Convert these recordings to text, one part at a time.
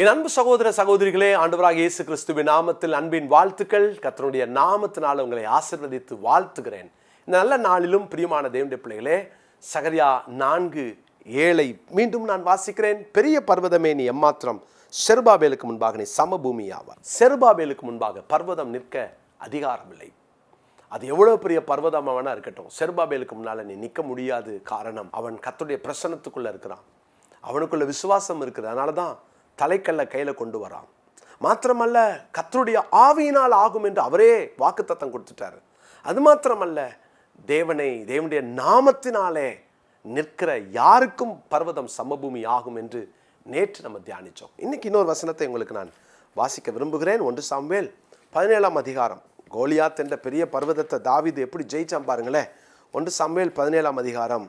என் அன்பு சகோதர சகோதரிகளே, ஆண்டவராகிய இயேசு கிறிஸ்துவின் நாமத்தில் அன்பின் வாழ்த்துக்கள். கர்த்தருடைய நாமத்தினால் உங்களை ஆசீர்வதித்து வாழ்த்துகிறேன். இந்த நல்ல நாளிலும் பிரியமான தேவனுடைய பிள்ளைகளே, சகரியா 4:7 மீண்டும் நான் வாசிக்கிறேன். பெரிய பர்வதமே நீ எம்மாத்திரம், செருபாபேலுக்கு முன்பாக நீ சமபூமி ஆவார். செருபாபேலுக்கு முன்பாக பர்வதம் நிற்க அதிகாரம் இல்லை. அது எவ்வளவு பெரிய பர்வதம் வேணா இருக்கட்டும், செருபாபேலுக்கு முன்னால நீ நிற்க முடியாது. காரணம், அவன் கர்த்தருடைய பிரசன்னத்துக்குள்ள இருக்கிறான், அவனுக்குள்ள விசுவாசம் இருக்குது. அதனாலதான் தலைக்கல்ல கையில கொண்டு வரான். மாத்திரமல்ல, கர்த்தருடைய ஆவியினால் ஆகும் என்று அவரே வாக்குத்தத்தம் கொடுத்துட்டாரு. அது மாத்திரமல்ல, தேவனுடைய நாமத்தினாலே நிற்கிற யாருக்கும் பர்வதம் சமபூமி ஆகும் என்று நேற்று நம்ம தியானிச்சோம். இன்னைக்கு இன்னொரு வசனத்தை உங்களுக்கு நான் வாசிக்க விரும்புகிறேன். 1 சாமுவேல் 17ஆம் அதிகாரம். கோலியாத் என்ற பெரிய பர்வதத்தை தாவீது எப்படி ஜெயிச்சான் பாருங்களேன். 1 சாமுவேல் 17ஆம் அதிகாரம்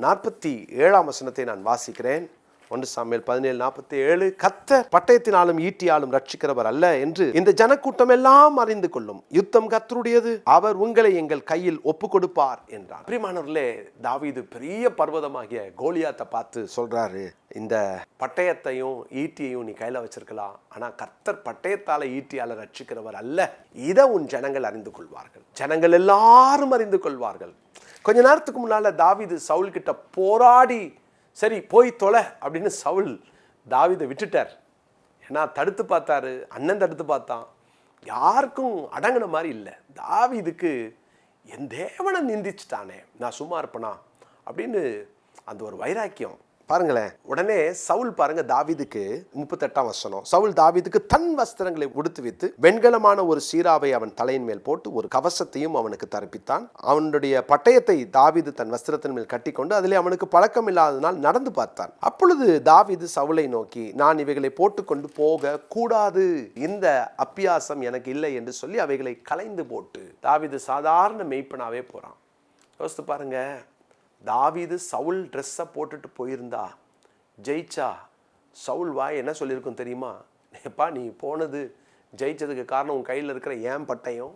47ஆம் வசனத்தை நான் வாசிக்கிறேன். 1 சாமுவேல் 17:47. கர்த்தர் பட்டயத்தினாலும் ஈட்டியாலும் ரட்சிக்கிறவர் அல்ல என்று இந்த ஜனக்கூட்டம் எல்லாம் அறிந்து கொள்ளும். யுத்தம் கர்த்தருடையது, அவர் உங்களை எங்கள் கையில் ஒப்பு கொடுப்பார் என்றார். பிரியமானவர்களே, தாவீது பெரிய பர்வதமாகிய கோலியாத்தை பார்த்து சொல்றாரு, இந்த பட்டயத்தையும் ஈட்டியையும் நீ கையில வச்சிருக்கலாம், ஆனா கர்த்தர் பட்டயத்தால ஈட்டியால ரட்சிக்கிறவர் அல்ல. இதை உன் ஜனங்கள் அறிந்து கொள்வார்கள், ஜனங்கள் எல்லாரும் அறிந்து கொள்வார்கள். கொஞ்ச நேரத்துக்கு முன்னால தாவீது சவுல் கிட்ட போராடி, சரி போய் தொலை அப்படின்னு சவுல் தாவீதை விட்டுட்டார். ஏன்னா தடுத்து பார்த்தாரு, அண்ணன் தடுத்து பார்த்தான், யாருக்கும் அடங்கின மாதிரி இல்லை. தாவீதுக்கு என் தேவனை நிந்திச்சுட்டானே, நான் சும்மா இருப்பனா அப்படின்னு அந்த ஒரு வைராக்கியம் பாருங்களேன். உடனே சவுல் பாருங்க, தாவீதுக்கு 38ஆம் வசனம். சவுல் தாவீதுக்கு தன் வஸ்திரங்களை உடுத்து வைத்து வெண்கலமான ஒரு சீராவை அவன் தலையின் மேல் போட்டு ஒரு கவசத்தையும் அவனுக்கு தரப்பித்தான். அவனுடைய பட்டயத்தை தாவீது தன் வஸ்திரத்தின் மேல் கட்டிக்கொண்டு அதிலே அவனுக்கு பழக்கம் இல்லாதனால் நடந்து பார்த்தான். அப்பொழுது தாவீது சவுலை நோக்கி, நான் இவைகளை போட்டுக்கொண்டு போக கூடாது, இந்த அப்பியாசம் எனக்கு இல்லை என்று சொல்லி அவைகளை களைந்து போட்டு தாவீது சாதாரண மெய்ப்பனாவே போறான். யோசித்து பாருங்க, தாவீது சவுல் ட்ரெஸ்ஸை போட்டுட்டு போயிருந்தா ஜெயிச்சா சவுல் வாய் என்ன சொல்லியிருக்கும் தெரியுமா? எப்பா, நீ போனது ஜெயிச்சதுக்கு காரணம் உன் கையில் இருக்கிற ஏன் பட்டயம்,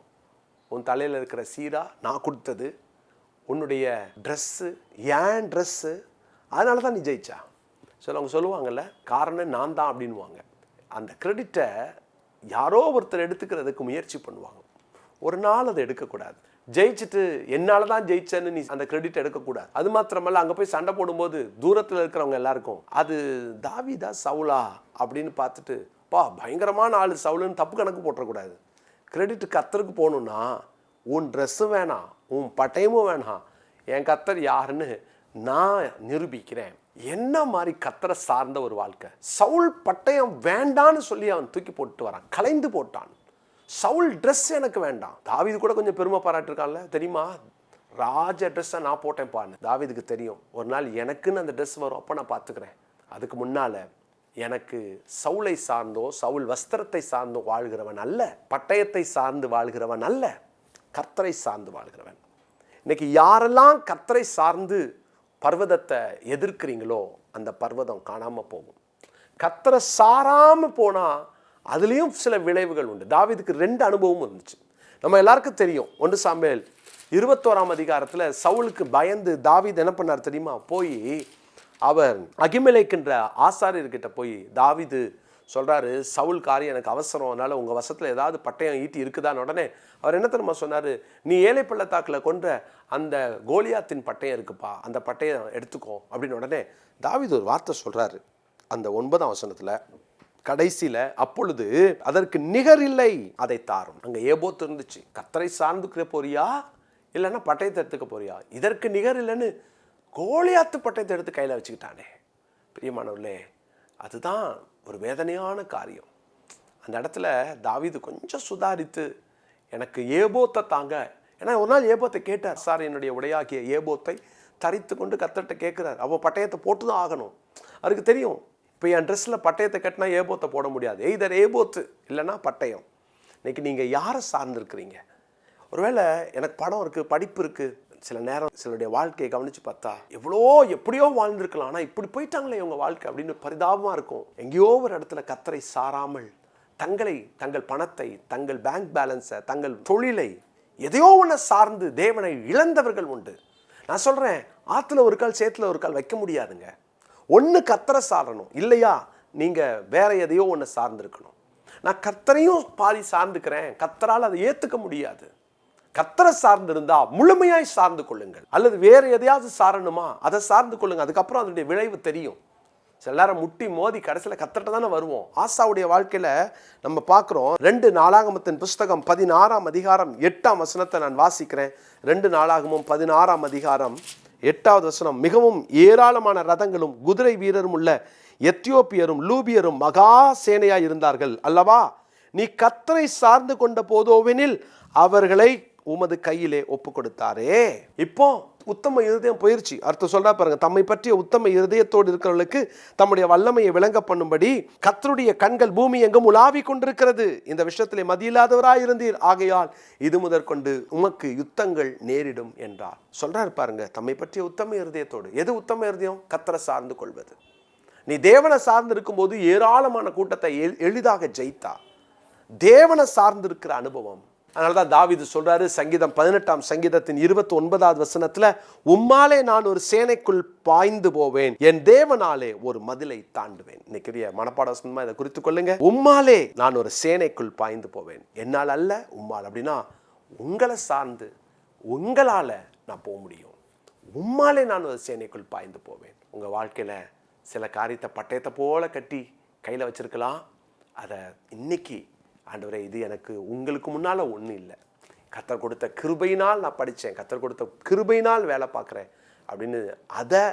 உன் தலையில் இருக்கிற சீரா நான் கொடுத்தது, உன்னுடைய ட்ரெஸ்ஸு ஏன் ட்ரெஸ்ஸு, அதனால தான் நீ ஜெயிச்சா. அவங்க சொல்லுவாங்கல்ல, காரணம் நான் தான் அப்படின்வாங்க. அந்த கிரெடிட்டை யாரோ ஒருத்தர் எடுத்துக்கிறதுக்கு முயற்சி பண்ணுவாங்க. ஒரு நாள் அதை எடுக்கக்கூடாது. ஜெயிச்சுட்டு என்னால தான் ஜெயிச்சேன்னு நீ அந்த கிரெடிட் எடுக்கக்கூடாது. அது மாத்திரமல்ல, அங்கே போய் சண்டை போடும்போது தூரத்தில் இருக்கிறவங்க எல்லாருக்கும் அது தாவீதா சவுலா அப்படின்னு பார்த்துட்டு, பா பயங்கரமான ஆளு சவுலுன்னு தப்பு கணக்கு போட்டுறக்கூடாது. கிரெடிட் கர்த்தருக்கு போகணுன்னா உன் ட்ரெஸ்ஸும் வேணாம், உன் பட்டயமும் வேணாம், என் கர்த்தர் யாருன்னு நான் நிரூபிக்கிறேன். என்ன மாதிரி கர்த்தரை சார்ந்த ஒரு வாழ்க்கை. சவுல் பட்டயம் வேண்டான்னு சொல்லி அவன் தூக்கி போட்டு வரான், கலைந்து போட்டான். சவுல் ட்ரெஸ் எனக்கு வேண்டாம். தாவீது கூட கொஞ்சம் பெருமை பாராட்டிருக்கான்ல, தெரியுமா, ராஜ ட்ரெஸ்ஸை நான் போட்டேன்ப்பான்னு. தாவீதுக்கு தெரியும், ஒரு நாள் எனக்குன்னு அந்த ட்ரெஸ் வரும், அப்போ நான் பார்த்துக்கிறேன். அதுக்கு முன்னால எனக்கு சவுலை சார்ந்தோ சவுல் வஸ்திரத்தை சார்ந்தோ வாழ்கிறவன் அல்ல, பட்டயத்தை சார்ந்து வாழ்கிறவன் அல்ல, கர்த்தரை சார்ந்து வாழ்கிறவன். இன்னைக்கு யாரெல்லாம் கர்த்தரை சார்ந்து பர்வதத்தை எதிர்க்கிறீங்களோ அந்த பர்வதம் காணாம போகும். கர்த்தரை சாராம போனா அதுலேயும் சில விளைவுகள் உண்டு. தாவீதுக்கு 2 அனுபவம் இருந்துச்சு. நம்ம எல்லாருக்கும் தெரியும், 1 சாமுவேல் 21ஆம் அதிகாரத்தில் சவுலுக்கு பயந்து தாவீது என்ன பண்ணார் தெரியுமா? போய் அவர் அகிமெலேக்குன்ற ஆசாரியர்கிட்ட போய் தாவீது சொல்கிறாரு, சவுல் காரியம் எனக்கு அவசரம், அதனால் உங்கள் வசத்தில் ஏதாவது பட்டயம் ஈட்டி இருக்குதான்னு. உடனே அவர் என்ன தெரியுமா சொன்னார்? நீ ஏழை பள்ளத்தாக்கில் கொன்ற அந்த கோலியாத்தின் பட்டயம் இருக்குப்பா, அந்த பட்டயம் எடுத்துக்கோ அப்படின்னு. உடனே தாவீது ஒரு வார்த்தை சொல்கிறாரு அந்த 9ஆம் வசனத்தில் கடைசியில், அப்பொழுது அதற்கு நிகர் இல்லை, அதை தாரும். அங்கே ஏபோத் இருந்துச்சு. கர்த்தரை சார்ந்துக்கிற போறியா இல்லைன்னா பட்டயத்தை எடுத்துக்க போறியா? இதற்கு நிகர் இல்லைன்னு கோலியாத்து பட்டயத்தை எடுத்து கையில் வச்சுக்கிட்டானே. பிரியமானவர்களே, அதுதான் ஒரு வேதனையான காரியம். அந்த இடத்துல தாவீது கொஞ்சம் சுதாரித்து, எனக்கு ஏபோத்தை தாங்க. ஏன்னா ஒரு நாள் ஏபோத்தை கேட்டார். சார், என்னுடைய உடையாகிய ஏபோத்தை தரித்து கொண்டு கர்த்தர்கிட்ட கேட்குறார். அவள் பட்டயத்தை போட்டு தான் ஆகணும். அவருக்கு தெரியும், இப்போ என் ட்ரெஸ்ஸில் பட்டயத்தை கட்டினா ஏபோத்தை போட முடியாது, எய்தர் ஏபோத்து இல்லைன்னா பட்டயம். இன்னைக்கு நீங்கள் யாரை சார்ந்திருக்கிறீங்க? ஒருவேளை எனக்கு படம் இருக்குது, படிப்பு இருக்குது, சில நேரம் சிலருடைய வாழ்க்கையை கவனித்து பார்த்தா எப்படியோ வாழ்ந்துருக்கலாம், ஆனால் இப்படி போயிட்டாங்களே இவங்க வாழ்க்கை அப்படின்னு பரிதாபமாக இருக்கும். எங்கேயோ ஒரு இடத்துல கர்த்தரை சாராமல் தங்கள் பணத்தை, தங்கள் பேங்க் பேலன்ஸை, தங்கள் தொழிலை, எதையோ ஒன்று சார்ந்து தேவனை இழந்தவர்கள் உண்டு. நான் சொல்கிறேன், ஆற்றுல ஒரு கால் சேத்துல ஒரு கால் வைக்க முடியாதுங்க. ஒன்று கர்த்தரை சாரணும், இல்லையா நீங்கள் வேற எதையோ ஒன்று சார்ந்திருக்கணும். நான் கர்த்தரையும் பாதி சார்ந்துக்கிறேன், கர்த்தரால் அதை ஏற்றுக்க முடியாது. கர்த்தரை சார்ந்து இருந்தா முழுமையாய் சார்ந்து கொள்ளுங்கள். அல்லது வேற எதையாவது சாரணுமா, அதை சார்ந்து கொள்ளுங்க. அதுக்கப்புறம் அதனுடைய விளைவு தெரியும். சில நேரம் முட்டி மோதி கடைசியில் கர்த்தர்ட்ட தானே வருவோம். ஆசாவுடைய வாழ்க்கையில நம்ம பார்க்குறோம். 2 நாளாகமத்தின் புஸ்தகம் 16ஆம் அதிகாரம் 8ஆம் வசனத்தை நான் வாசிக்கிறேன். 2 நாளாகமும் 16ஆம் அதிகாரம் 8வது வசனம். மிகவும் ஏராளமான ரதங்களும் குதிரை வீரரும் உள்ள எத்தியோப்பியரும் லூபியரும் மகா சேனையாய் இருந்தார்கள் அல்லவா? நீ கர்த்தரை சார்ந்து கொண்ட போதோவெனில் அவர்களை உமது கையிலே ஒப்பு கொடுத்தாரே. இப்போ உத்தம இருதயம் போயிருச்சு. அர்த்தம் சொல்றா பாருங்க. தம்மை பற்றிய உத்தம இருதயத்தோடு இருக்கிறவர்களுக்கு தம்முடைய வல்லமையை விளங்க பண்ணும்படி கர்த்தருடைய கண்கள் பூமி எங்கும் உலாவி கொண்டிருக்கிறது. இந்த விஷயத்திலே மதியில்லாதவராய் இருந்தீர், ஆகையால் இது முதற்கொண்டு உமக்கு யுத்தங்கள் நேரிடும் என்றார். சொல்றாரு பாருங்க, தம்மை பற்றிய உத்தம இருதயத்தோடு. எது உத்தம இருதயம்? கர்த்தரை சார்ந்து கொள்வது. நீ தேவனை சார்ந்து இருக்கும்போது ஏராளமான கூட்டத்தை எளிதாக ஜெயித்தா. தேவனை சார்ந்து இருக்கிற அனுபவம். அதனாலதான் தாவீது சொல்றாரு, சங்கீதம் 18ஆம் சங்கீதத்தின் 29வது வசனத்துல, உம்மாலே நான் ஒரு சேனைக்குள் பாய்ந்து போவேன், என் தேவனாலே ஒரு மதிலை தாண்டுவேன். இன்னைக்கு மனப்பாட வசனமா இதை குறித்து கொள்ளுங்க. உம்மாலே நான் ஒரு சேனைக்குள் பாய்ந்து போவேன். என்னால் அல்ல, உம்மால். அப்படின்னா உங்களை சார்ந்து உங்களால நான் போக முடியும். உம்மாலே நான் ஒரு சேனைக்குள் பாய்ந்து போவேன். உங்க வாழ்க்கையில சில காரியத்தை பட்டயத்தை போல கட்டி கையில வச்சிருக்கலாம். அதை இன்னைக்கு, ஆண்டவரே இது எனக்கு உங்களுக்கு முன்னால் ஒன்றும் இல்லை, கர்த்தர் கொடுத்த கிருபையினால் நான் படித்தேன், கர்த்தர் கொடுத்த கிருபையினால் வேலை பார்க்குறேன் அப்படின்னு அதை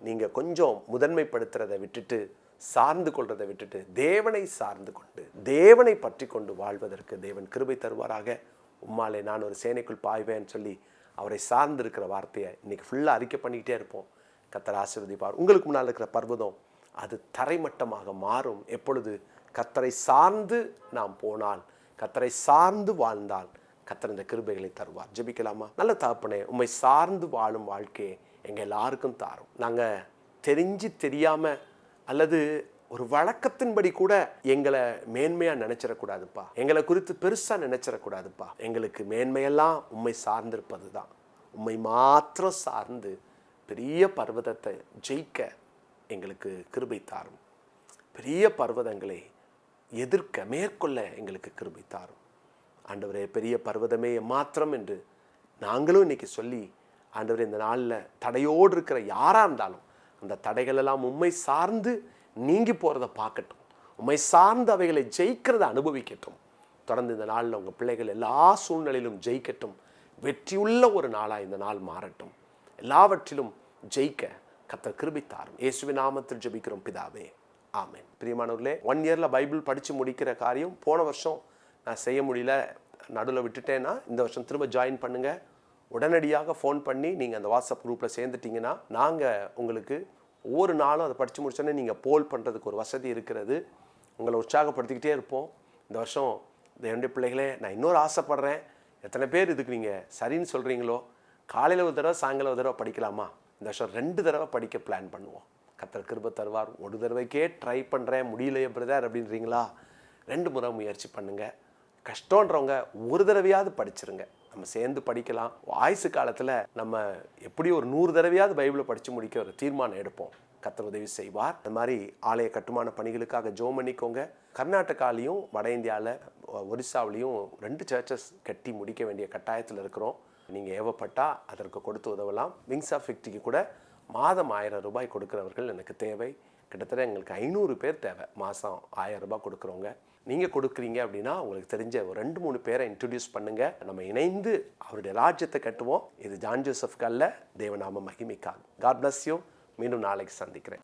நீங்கள் கொஞ்சம் முதன்மைப்படுத்துறதை விட்டுட்டு, சார்ந்து கொள்றதை விட்டுட்டு, தேவனை சார்ந்து கொண்டு தேவனை பற்றி கொண்டு வாழ்வதற்கு தேவன் கிருபை தருவாராக. உம்மாலே நான் ஒரு சேனைக்குள் பாய்வேன்னு சொல்லி அவரை சார்ந்து இருக்கிற வார்த்தையை இன்னைக்கு ஃபுல்லாக அறிக்கை பண்ணிக்கிட்டே இருப்போம். கர்த்தர் ஆசீர்வதிப்பார். உங்களுக்கு முன்னால் இருக்கிற பர்வதம் அது தரைமட்டமாக மாறும். எப்பொழுது கர்த்தரை சார்ந்து நாம் போனால், கர்த்தரை சார்ந்து வாழ்ந்தால் கர்த்தர் இந்த கிருபைகளை தருவார். ஜெபிக்கலாமா? நல்ல தகப்பனே, உம்மை சார்ந்து வாழும் வாழ்க்கையை எங்கள் எல்லாருக்கும் தாரும். நாங்கள் தெரிஞ்சு தெரியாமல் அல்லது ஒரு வழக்கத்தின்படி கூட எங்களை மேன்மையாக நினைச்சிடக்கூடாதுப்பா. எங்களை குறித்து பெருசாக நினைச்சிடக்கூடாதுப்பா. எங்களுக்கு மேன்மையெல்லாம் உம்மை சார்ந்திருப்பது தான். உம்மை மாத்திரம் சார்ந்து பெரிய பர்வதத்தை ஜெயிக்க எங்களுக்கு கிருபை தாரும். பெரிய பர்வதங்களை எதிர்க்க மேற்கொள்ள எங்களுக்கு கிருபை தாரும். ஆண்டவரே, பெரிய பர்வதமே மாத்திரம் என்று நாங்களும் இன்னைக்கு சொல்லி, ஆண்டவரே இந்த நாளில் தடையோடு இருக்கிற யாராக இருந்தாலும் அந்த தடைகள் எல்லாம் உம்மை சார்ந்து நீங்கி போகிறத பார்க்கட்டும். உம்மை சார்ந்து அவைகளை ஜெயிக்கிறத அனுபவிக்கட்டும். தொடர்ந்து இந்த நாளில் உங்கள் பிள்ளைகள் எல்லா சூழ்நிலையிலும் ஜெயிக்கட்டும். வெற்றியுள்ள ஒரு நாளாக இந்த நாள் மாறட்டும். எல்லாவற்றிலும் ஜெயிக்க கர்த்தர் கிருபை தாரும். இயேசுவின் நாமத்தில் ஜெபிக்கிறோம் பிதாவே, ஆமென். பிரியமானவர்களே, 1 இயரில் பைபிள் படித்து முடிக்கிற காரியம் போன வருஷம் நான் செய்ய முடியல, நடுவில் விட்டுட்டேன்னா இந்த வருஷம் திரும்ப ஜாயின் பண்ணுங்கள். உடனடியாக ஃபோன் பண்ணி நீங்கள் அந்த வாட்ஸ்அப் குரூப்பில் சேர்ந்துட்டிங்கன்னா நாங்கள் உங்களுக்கு ஒவ்வொரு நாளும் அதை படித்து முடிச்சோன்னே நீங்கள் போல் பண்ணுறதுக்கு ஒரு வசதி இருக்கிறது. உங்களை உற்சாகப்படுத்திக்கிட்டே இருப்போம். இந்த வருஷம் என்னுடைய பிள்ளைகளே, நான் இன்னொரு ஆசைப்படுறேன். எத்தனை பேர் இதுக்கு நீங்கள் சரின்னு சொல்கிறீங்களோ, காலையில் ஒரு தடவை சாயங்காலம் ஒரு தடவை படிக்கலாமா? இந்த வருஷம் 2 தடவை படிக்க பிளான் பண்ணுவோம். கர்த்தர் கிருபை தருவார். ஒரு தடவைக்கே ட்ரை பண்ணுறேன், முடியலையே பிரதர் அப்படின்றீங்களா? 2 முறை முயற்சி பண்ணுங்கள். கஷ்டன்றவங்க ஒரு தடவையாவது படிச்சிருங்க. நம்ம சேர்ந்து படிக்கலாம். ஆயுசு காலத்தில் நம்ம எப்படி ஒரு 100 தடவையாவது பைபிளை படித்து முடிக்க ஒரு தீர்மானம் எடுப்போம். கர்த்தர் உதவி செய்வார். இந்த மாதிரி ஆலய கட்டுமான பணிகளுக்காக ஜெபம் பண்ணிக்கோங்க. கர்நாடகாலையும் வட இந்தியாவில் ஒரிசாவிலையும் 2 சர்ச்சஸ் கட்டி முடிக்க வேண்டிய கட்டாயத்தில் இருக்கிறோம். நீங்கள் ஏவப்பட்டால் அதற்கு கொடுத்து உதவலாம். விங்ஸ் ஆஃப் விக்டரிக்கு கூட மாதம் 1000 ரூபாய் கொடுக்குறவர்கள் எனக்கு தேவை. கிட்டத்தட்ட எங்களுக்கு 500 பேர் தேவை. மாதம் 1000 ரூபாய் கொடுக்குறவங்க. நீங்கள் கொடுக்குறீங்க அப்படின்னா உங்களுக்கு தெரிஞ்ச ஒரு 2-3 பேரை இன்ட்ரடியூஸ் பண்ணுங்கள். நம்ம இணைந்து அவருடைய ராஜ்யத்தை கட்டுவோம். இது ஜான் ஜோசப் கல்ல, தேவநாம மகிமைக்காக. God bless you. மீண்டும் நாளைக்கு சந்திக்கிறேன்.